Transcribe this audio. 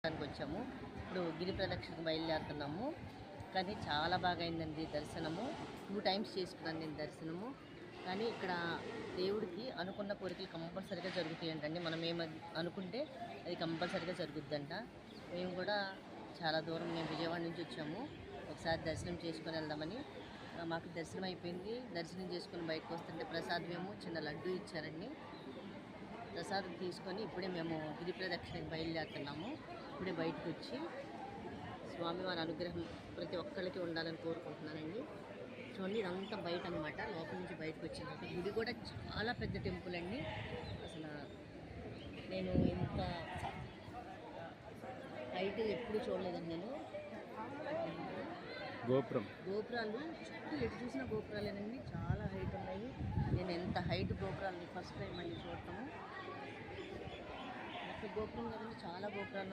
దానికి వచ్చాము. ఇప్పుడు గిరి ప్రదక్షిణకు బయలుదేరుతున్నాము. కానీ చాలా బాగా అయిందండి దర్శనము. 2 టైమ్స్ చేసుకున్నాను నేను దర్శనము. కానీ ఇక్కడ దేవుడికి అనుకున్న కోరికలు కంపల్సరీగా జరుగుతాయంటండి. మనం అనుకుంటే అది కంపల్సరీగా జరుగుద్దంట. మేము కూడా చాలా దూరం మేము విజయవాడ నుంచి వచ్చాము. ఒకసారి దర్శనం చేసుకొని వెళ్దామని. మాకు దర్శనం అయిపోయింది. దర్శనం చేసుకొని బయటకు వస్తుంటే ప్రసాదమేమో చిన్న లడ్డు ఇచ్చారండి. ప్రసాదం తీసుకొని ఇప్పుడే మేము గిరి ప్రదక్షిణకి బయలుదేరుతున్నాము. ఇప్పుడే బయటకు వచ్చి స్వామివారి అనుగ్రహం ప్రతి ఒక్కళ్ళకి ఉండాలని కోరుకుంటున్నానండి. చూడండి ఇదంతా బయట అనమాట. లోపల నుంచి బయటకు వచ్చినాక గుడి కూడా చాలా పెద్ద టెంపుల్ అండి. అసలు నేను ఇంత హైట్ ఎప్పుడు చూడలేదండి నేను. గోపురాలు చుట్టూ ఎటు చూసిన గోపురాలేనండి. చాలా హైట్ ఉన్నాయి. నేను ఎంత హైట్ గోపురాలు ఫస్ట్ టైం అండి చూడటము. ఒక గోపురం కదండి, చాలా గోపురాలు